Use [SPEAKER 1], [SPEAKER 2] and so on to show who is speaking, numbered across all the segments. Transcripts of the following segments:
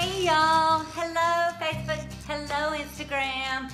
[SPEAKER 1] Hey y'all, hello Facebook, hello Instagram.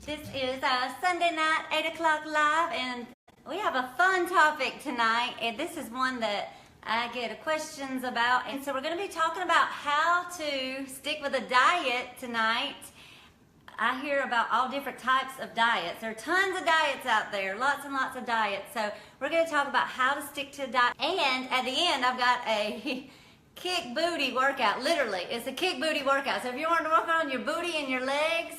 [SPEAKER 1] This is Sunday night, 8 o'clock live, and we have a fun topic tonight, and this is one that I get questions about, and so we're going to be talking about how to stick with a diet tonight. I hear about all different types of diets. There are tons of diets out there, lots and lots of diets, so we're going to talk about how to stick to a diet, and at the end I've got a kick booty workout. Literally, it's a kick booty workout. So if you want to work on your booty and your legs,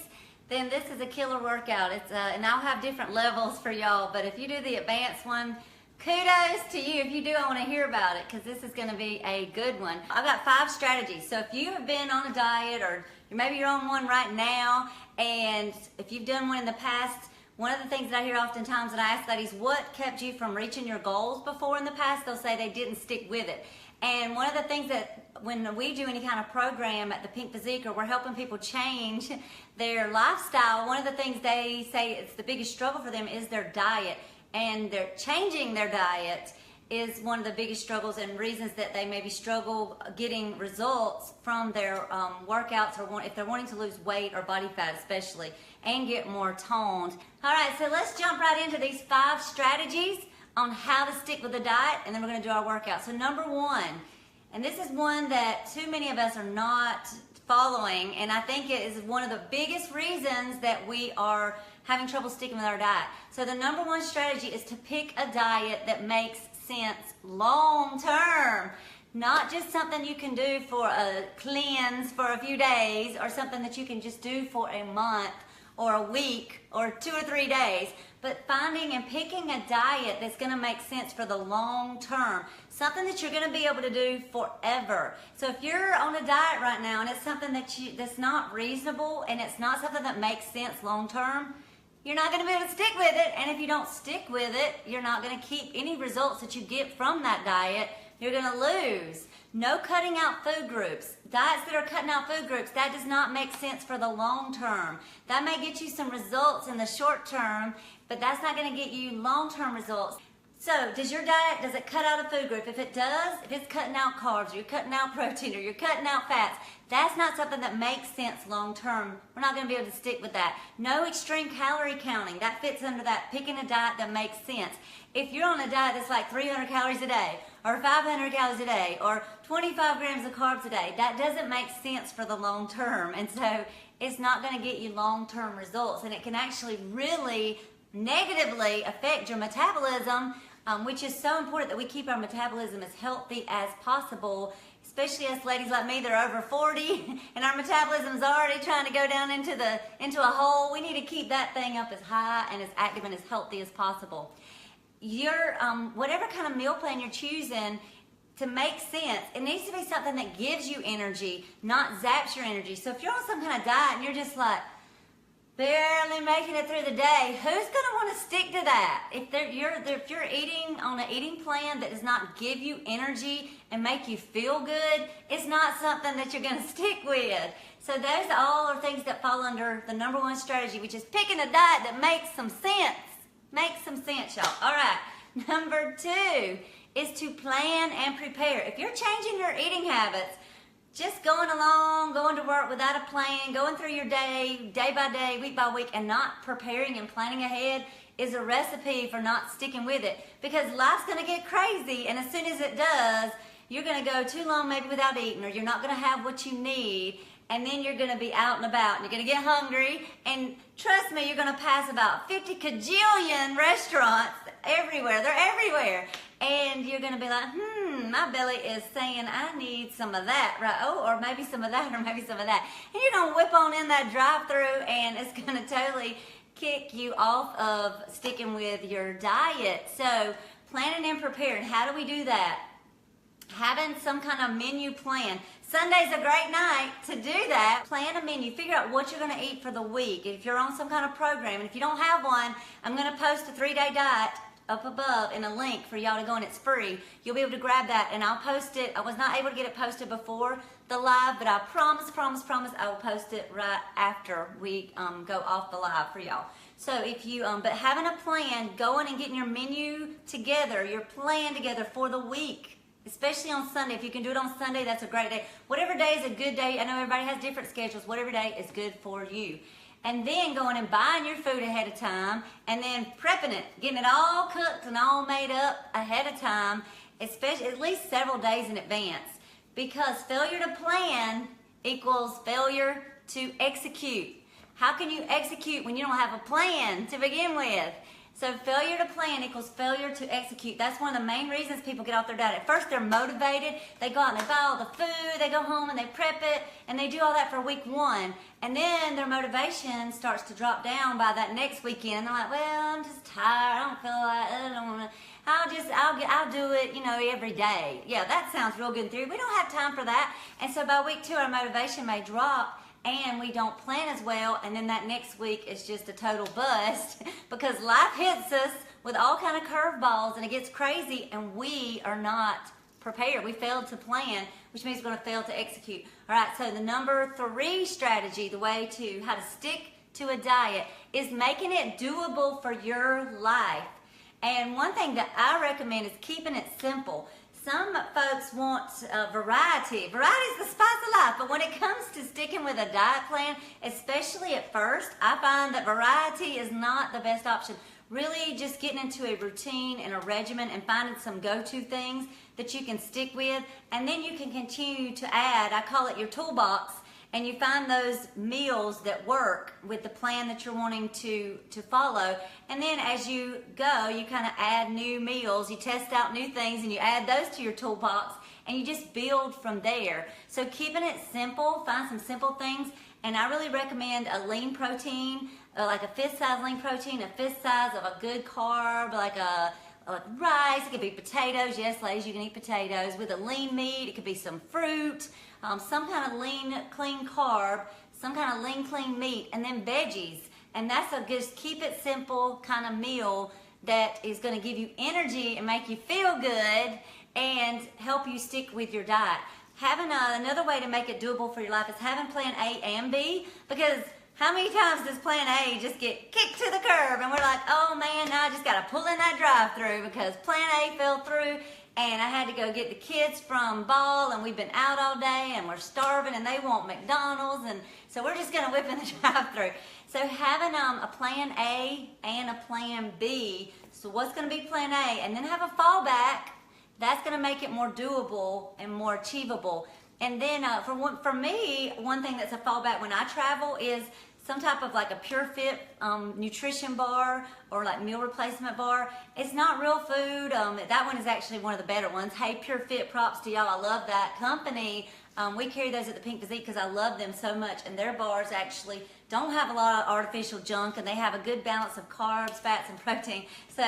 [SPEAKER 1] then this is a killer workout. It's and I'll have different levels for y'all, but if you do the advanced one, kudos to you. If you do, I want to hear about it because this is going to be a good one. I've got 5 strategies. So if you have been on a diet, or maybe you're on one right now, and if you've done one in the past, one of the things that I hear oftentimes when I ask ladies, what kept you from reaching your goals before in the past, they'll say they didn't stick with it. And one of the things that when we do any kind of program at the Pink Physique, or we're helping people change their lifestyle, one of the things they say it's the biggest struggle for them is their diet. And they're changing their diet is one of the biggest struggles and reasons that they maybe struggle getting results from their workouts, or if they're wanting to lose weight or body fat especially, and get more toned. All right, so let's jump right into these 5 strategies on how to stick with the diet, and then we're going to do our workout. So number 1, and this is one that too many of us are not following, and I think it is one of the biggest reasons that we are having trouble sticking with our diet. So the number 1 strategy is to pick a diet that makes sense long term. Not just something you can do for a cleanse for a few days, or something that you can just do for a month or a week or 2 or 3 days, but finding and picking a diet that's going to make sense for the long term, something that you're going to be able to do forever. So if you're on a diet right now and it's something that's not reasonable and it's not something that makes sense long term, you're not going to be able to stick with it. And if you don't stick with it, you're not going to keep any results that you get from that diet. You're going to lose. No cutting out food groups. Diets that are cutting out food groups, that does not make sense for the long term. That may get you some results in the short term, but that's not going to get you long-term results. So, does your diet, does it cut out a food group? If it does, if it's cutting out carbs, or you're cutting out protein, or you're cutting out fats, that's not something that makes sense long-term. We're not going to be able to stick with that. No extreme calorie counting. That fits under that, picking a diet that makes sense. If you're on a diet that's like 300 calories a day, or 500 calories a day, or 25 grams of carbs a day, that doesn't make sense for the long term. And so, it's not going to get you long-term results. And it can actually really negatively affect your metabolism, which is so important that we keep our metabolism as healthy as possible, especially us ladies like me that are over 40 and our metabolism is already trying to go down into a hole. We need to keep that thing up as high and as active and as healthy as possible. Your whatever kind of meal plan you're choosing, to make sense, it needs to be something that gives you energy, not zaps your energy. So if you're on some kind of diet and you're just like barely making it through the day, who's going to want to stick to that? If you're eating on an eating plan that does not give you energy and make you feel good, it's not something that you're going to stick with. So those all are things that fall under the number 1 strategy, which is picking a diet that makes some sense. Makes some sense, y'all. All right. Number 2 is to plan and prepare. If you're changing your eating habits, just going along, going to work without a plan, going through your day, day by day, week by week, and not preparing and planning ahead is a recipe for not sticking with it. Because life's going to get crazy, and as soon as it does, you're going to go too long maybe without eating, or you're not going to have what you need, and then you're going to be out and about, and you're going to get hungry, and trust me, you're going to pass about 50 kajillion restaurants everywhere. They're everywhere. And you're going to be like, my belly is saying I need some of that, right? Oh, or maybe some of that, or maybe some of that. And you're going to whip on in that drive-through, and it's going to totally kick you off of sticking with your diet. So planning and preparing, how do we do that? Having some kind of menu plan. Sunday's a great night to do that. Plan a menu. Figure out what you're going to eat for the week. If you're on some kind of program, and if you don't have one, I'm going to post a 3-day diet up above in a link for y'all to go, and it's free. You'll be able to grab that, and I'll post it. I was not able to get it posted before the live, but I promise I will post it right after we go off the live for y'all. So if you, but having a plan, going and getting your menu together, your plan together for the week especially on Sunday. If you can do it on Sunday, that's a great day. Whatever day is a good day. I know everybody has different schedules. Whatever day is good for you. And then going and buying your food ahead of time and then prepping it, getting it all cooked and all made up ahead of time, especially at least several days in advance. Because failure to plan equals failure to execute. How can you execute when you don't have a plan to begin with? So failure to plan equals failure to execute. That's one of the main reasons people get off their diet. At first they're motivated. They go out and they buy all the food. They go home and they prep it. And they do all that for week 1. And then their motivation starts to drop down by that next weekend. They're like, well, I'm just tired. I don't feel like, I don't want to. I'll do it, every day. Yeah, that sounds real good in theory. We don't have time for that. And so by week 2, our motivation may drop. And we don't plan as well, and then that next week is just a total bust because life hits us with all kind of curveballs and it gets crazy and we are not prepared. We failed to plan, which means we're going to fail to execute. All right, so the number 3 strategy, the way to how to stick to a diet is making it doable for your life. And one thing that I recommend is keeping it simple. Some folks want variety. Variety is the spice of life, but when it comes to sticking with a diet plan, especially at first, I find that variety is not the best option. Really just getting into a routine and a regimen and finding some go-to things that you can stick with, and then you can continue to add, I call it your toolbox, and you find those meals that work with the plan that you're wanting to follow. And then as you go, you kind of add new meals, you test out new things, and you add those to your toolbox, and you just build from there. So keeping it simple, find some simple things, and I really recommend a lean protein, like a fist size lean protein, a fist size of a good carb, like rice. It could be potatoes. Yes, ladies, you can eat potatoes. With a lean meat, it could be some fruit, some kind of lean, clean carb, some kind of lean, clean meat, and then veggies. And that's a just keep it simple kind of meal that is going to give you energy and make you feel good and help you stick with your diet. Having another way to make it doable for your life is having plan A and B, because how many times does plan A just get kicked to the curb and we're like, oh man, now I just got to pull in that drive-through because plan A fell through and I had to go get the kids from ball and we've been out all day and we're starving and they want McDonald's, and so we're just going to whip in the drive-through. So having a plan A and a plan B, so what's going to be plan A, and then have a fallback, that's going to make it more doable and more achievable. And then for me, one thing that's a fallback when I travel is some type of like a Pure Fit nutrition bar or like meal replacement bar. It's not real food. That one is actually one of the better ones. Hey, Pure Fit, props to y'all. I love that company. We carry those at the Pink Physique because I love them so much. And their bars actually don't have a lot of artificial junk, and they have a good balance of carbs, fats, and protein. So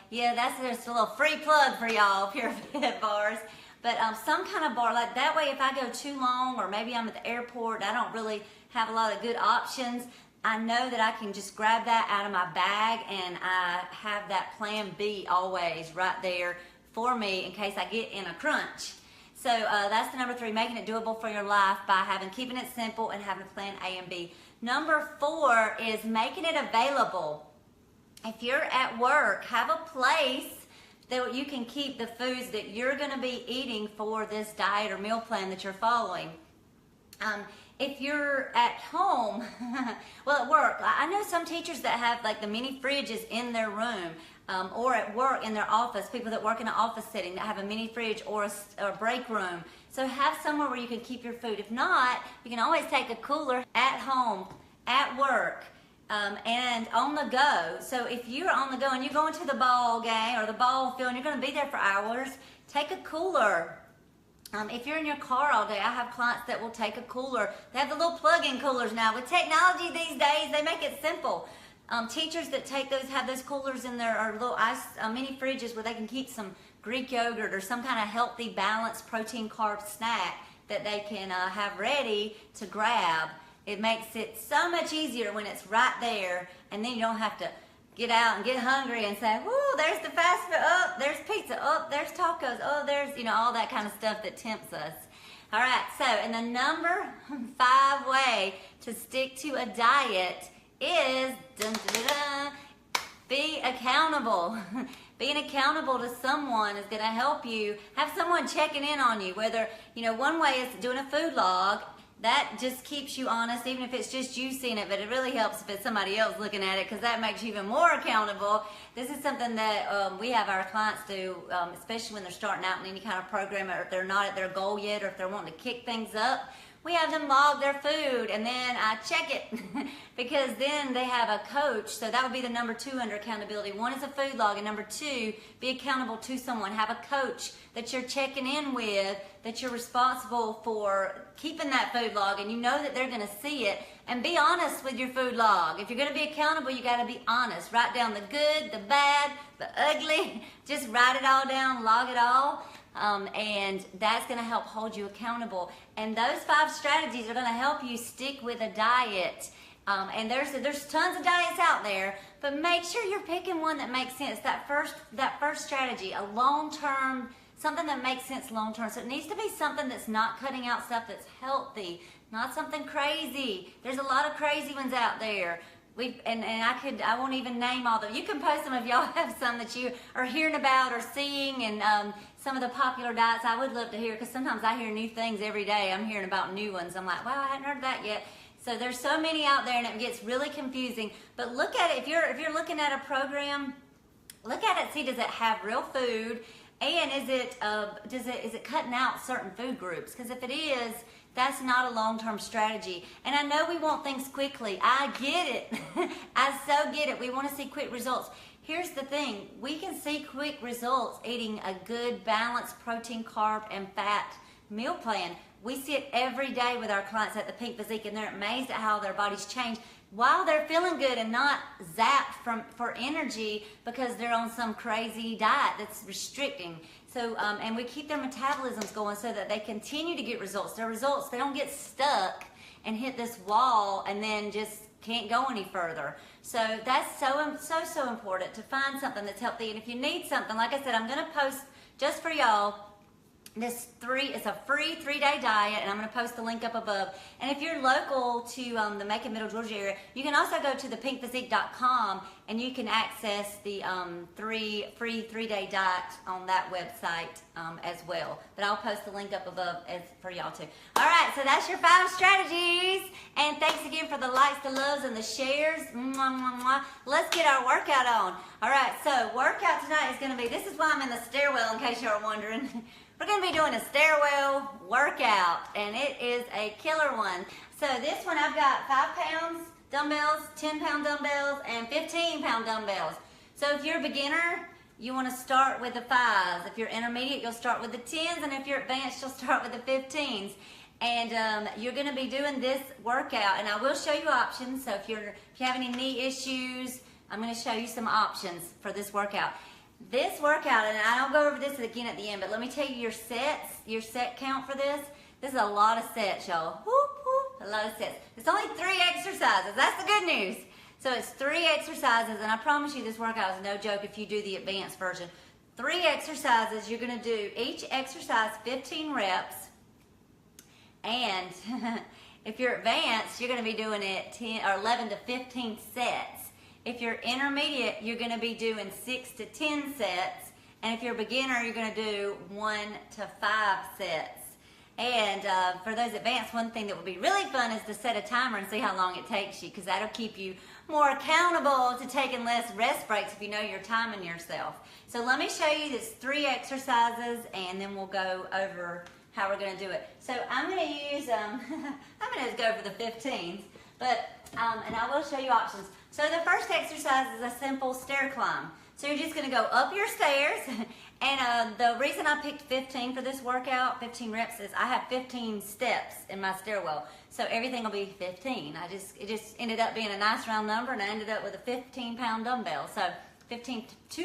[SPEAKER 1] yeah, that's just a little free plug for y'all, Pure Fit bars. But some kind of bar, like that way if I go too long or maybe I'm at the airport and I don't really have a lot of good options, I know that I can just grab that out of my bag and I have that plan B always right there for me in case I get in a crunch. So that's the number 3, making it doable for your life by keeping it simple and having a plan A and B. Number 4 is making it available. If you're at work, have a place that you can keep the foods that you're going to be eating for this diet or meal plan that you're following. If you're at home, well, at work, I know some teachers that have like the mini fridges in their room, or at work in their office, people that work in an office setting that have a mini fridge or a break room. So have somewhere where you can keep your food. If not, you can always take a cooler at home, at work, and on the go. So if you're on the go and you're going to the ball game or the ball field and you're going to be there for hours, take a cooler. If you're in your car all day, I have clients that will take a cooler. They have the little plug-in coolers now. With technology these days, they make it simple. Teachers that take those have those coolers in there, or little ice mini fridges where they can keep some Greek yogurt or some kind of healthy, balanced protein carb snack that they can have ready to grab. It makes it so much easier when it's right there, and then you don't have to get out and get hungry and say, whoo, there's the fast food, oh, there's pizza, oh, there's tacos, oh, there's, all that kind of stuff that tempts us. All right, so, and the number 5 way to stick to a diet is, dun, dun, dun, dun, be accountable. being accountable to someone is going to help you have someone checking in on you. Whether, one way is doing a food log. That just keeps you honest, even if it's just you seeing it, but it really helps if it's somebody else looking at it, because that makes you even more accountable. This is something that we have our clients do, especially when they're starting out in any kind of program, or if they're not at their goal yet, or if they're wanting to kick things up. We have them log their food, and then I check it because then they have a coach. So that would be the number 2 under accountability. 1 is a food log, and number 2, be accountable to someone. Have a coach that you're checking in with, that you're responsible for keeping that food log, and you know that they're going to see it. And be honest with your food log. If you're going to be accountable, you got to be honest. Write down the good, the bad, the ugly. Just write it all down, log it all. And that's going to help hold you accountable. And those 5 strategies are going to help you stick with a diet. And there's tons of diets out there, but make sure you're picking one that makes sense. That first strategy, a long-term, something that makes sense long-term. So it needs to be something that's not cutting out stuff that's healthy, not something crazy. There's a lot of crazy ones out there. I won't even name all them. You can post them if y'all have some that you are hearing about or seeing, and some of the popular diets I would love to hear, because sometimes I hear new things every day. I'm hearing about new ones. I'm like, wow, I hadn't heard that yet. So there's so many out there, and it gets really confusing. But look at it. If you're looking at a program, look at it. See, does it have real food, and is it cutting out certain food groups? Because if it is, that's not a long-term strategy. And I know we want things quickly. I get it. I so get it. We want to see quick results. Here's the thing. We can see quick results eating a good, balanced protein, carb, and fat meal plan. We see it every day with our clients at the Pink Physique, and they're amazed at how their bodies change while they're feeling good and not zapped for energy because they're on some crazy diet that's restricting. So, and we keep their metabolisms going so that they continue to get results. Their results, they don't get stuck and hit this wall and then just can't go any further. So that's so important to find something that's healthy. And if you need something, like I said, I'm going to post just for y'all it's a free 3-day diet, and I'm going to post the link up above. And if you're local to the Macon, Middle Georgia area, you can also go to thepinkphysique.com, and you can access the free 3-day diet on that website as well. But I'll post the link up above for y'all too. All right, so that's your 5 strategies. And thanks again for the likes, the loves, and the shares. Mwah, mwah, mwah. Let's get our workout on. All right, so workout tonight is going to be, this is why I'm in the stairwell, in case you're wondering. We're going to be doing a stairwell workout, and it is a killer one. So this one, I've got 5 pounds dumbbells, 10-pound dumbbells, and 15-pound dumbbells. So if you're a beginner, you want to start with the 5s. If you're intermediate, you'll start with the 10s, and if you're advanced, you'll start with the 15s. And you're going to be doing this workout, and I will show you options. So if you have any knee issues, I'm going to show you some options for this workout. This workout, and I'll go over this again at the end, but let me tell you your set count for this. This is a lot of sets, y'all. A lot of sets. It's only 3 exercises. That's the good news. So it's 3 exercises, and I promise you this workout is no joke if you do the advanced version. 3 exercises. You're going to do each exercise 15 reps, and if you're advanced, you're going to be doing it 10 or 11 to 15 sets. If you're intermediate, you're going to be doing 6 to 10 sets. And if you're a beginner, you're going to do 1 to 5 sets. And for those advanced, one thing that would be really fun is to set a timer and see how long it takes you, because that'll keep you more accountable to taking less rest breaks if you know you're timing yourself. So let me show you this 3 exercises, and then we'll go over how we're going to do it. So I'm going to use, I'm going to go for the 15s, but, and I will show you options. So the first exercise is a simple stair climb. So you're just going to go up your stairs, and the reason I picked 15 for this workout, 15 reps, is I have 15 steps in my stairwell. So everything will be 15. It just ended up being a nice round number, and I ended up with a 15-pound dumbbell. So 2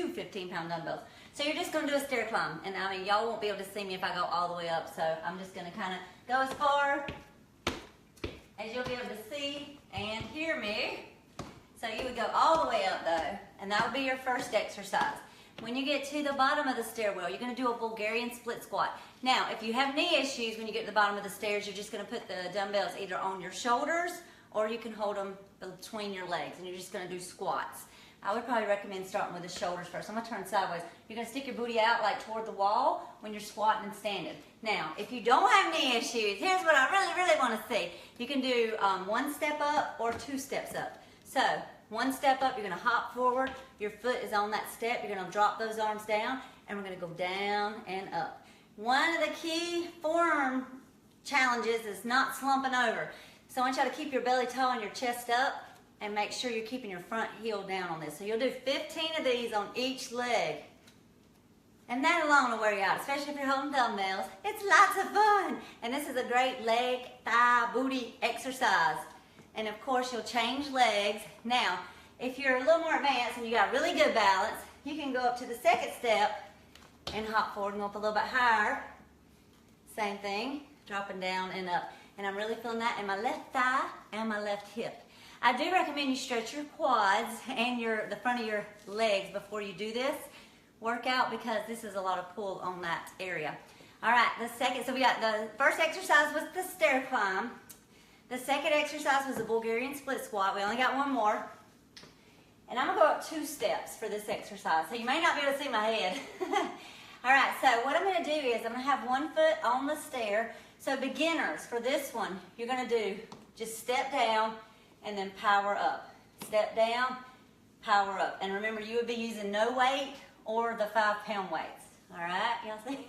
[SPEAKER 1] 15-pound dumbbells. So you're just going to do a stair climb. And I mean, y'all won't be able to see me if I go all the way up. So I'm just going to kind of go as far as you'll be able to see and hear me. So you would go all the way up though, and that would be your first exercise. When you get to the bottom of the stairwell, you're going to do a Bulgarian split squat. Now, if you have knee issues when you get to the bottom of the stairs, you're just going to put the dumbbells either on your shoulders, or you can hold them between your legs, and you're just going to do squats. I would probably recommend starting with the shoulders first. I'm gonna turn sideways. You're gonna stick your booty out like toward the wall when you're squatting and standing. Now, if you don't have knee issues, here's what I really wanna see. You can do 1 step up or 2 steps up. So, 1 step up, you're gonna hop forward, your foot is on that step, you're gonna drop those arms down, and we're gonna go down and up. One of the key form challenges is not slumping over. So I want you to keep your belly tall and your chest up, and make sure you're keeping your front heel down on this. So you'll do 15 of these on each leg. And that alone will wear you out, especially if you're holding dumbbells. It's lots of fun. And this is a great leg, thigh, booty exercise. And of course, you'll change legs. Now, if you're a little more advanced and you got really good balance, you can go up to the second step and hop forward and go up a little bit higher. Same thing, dropping down and up. And I'm really feeling that in my left thigh and my left hip. I do recommend you stretch your quads and the front of your legs before you do this workout, because this is a lot of pull on that area. All right, so we got the first exercise was the stair climb. The second exercise was the Bulgarian split squat. We only got one more. And I'm gonna go up 2 steps for this exercise. So you may not be able to see my head. All right, so what I'm gonna do is I'm gonna have 1 foot on the stair. So beginners, for this one, you're gonna do just step down and then power up. Step down, power up. And remember, you would be using no weight or the 5-pound weights. All right, y'all see?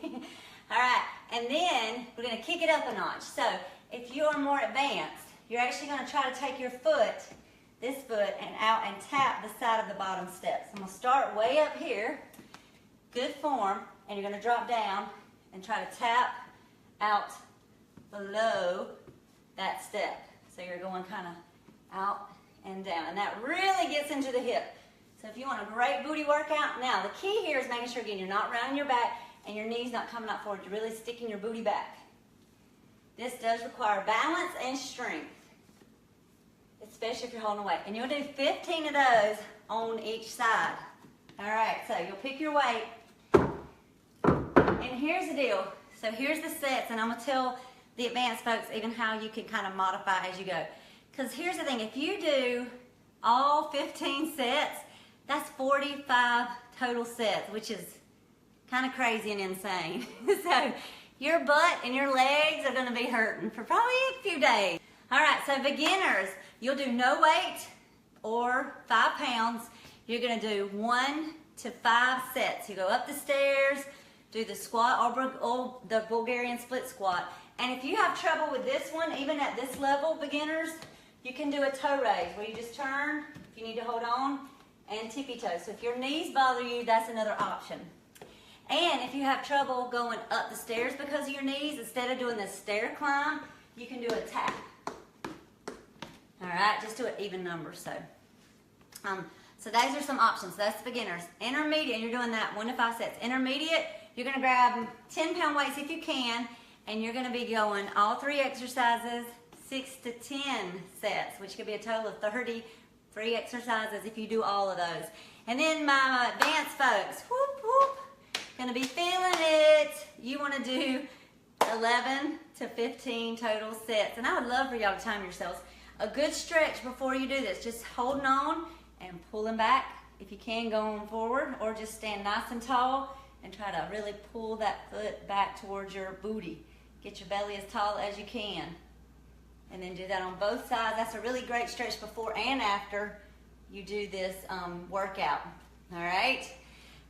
[SPEAKER 1] All right, and then we're gonna kick it up a notch. So if you're more advanced, you're actually gonna try to take your foot, this foot, and out and tap the side of the bottom steps. I'm gonna start way up here, good form, and you're gonna drop down and try to tap out below that step. So you're going kind of out and down, and that really gets into the hip. So if you want a great booty workout, now the key here is making sure, again, you're not rounding your back and your knees not coming out forward. You're really sticking your booty back. This does require balance and strength, especially if you're holding weight. And you'll do 15 of those on each side. All right, so you'll pick your weight. And here's the deal. So here's the sets, and I'm going to tell the advanced folks even how you can kind of modify as you go. Because here's the thing, if you do all 15 sets, that's 45 total sets, which is kind of crazy and insane. So your butt and your legs are going to be hurting for probably a few days. All right, so beginners, you'll do no weight or 5 pounds. You're going to do 1 to 5 sets. You go up the stairs, do the squat or the Bulgarian split squat. And if you have trouble with this one, even at this level, beginners, you can do a toe raise where you just turn, if you need to hold on, and tippy toe. So if your knees bother you, that's another option. And if you have trouble going up the stairs because of your knees, instead of doing the stair climb, you can do a tap. All right, just do an even number. So those are some options. That's beginners. Intermediate, you're doing that 1 to 5 sets. Intermediate, you're going to grab 10-pound weights if you can, and you're going to be going all 3 exercises, 6 to 10 sets, which could be a total of 33 exercises if you do all of those. And then my advanced folks, whoop, whoop, gonna be feeling it. You wanna do 11 to 15 total sets. And I would love for y'all to time yourselves. A good stretch before you do this, just holding on and pulling back. If you can, going forward, or just stand nice and tall and try to really pull that foot back towards your booty. Get your belly as tall as you can. And then do that on both sides. That's a really great stretch before and after you do this workout. All right?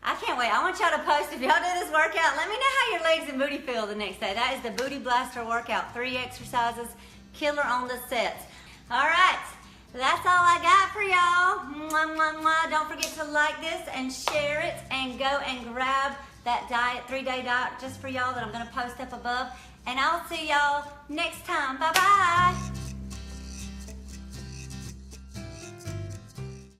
[SPEAKER 1] I can't wait. I want y'all to post if y'all do this workout. Let me know how your legs and booty feel the next day. That is the Booty Blaster workout. 3 exercises, killer on the sets. All right. That's all I got for y'all. Mwah, mwah, mwah. Don't forget to like this and share it, and go and grab that diet, 3-day diet just for y'all that I'm going to post up above. And I'll see y'all next time. Bye-bye.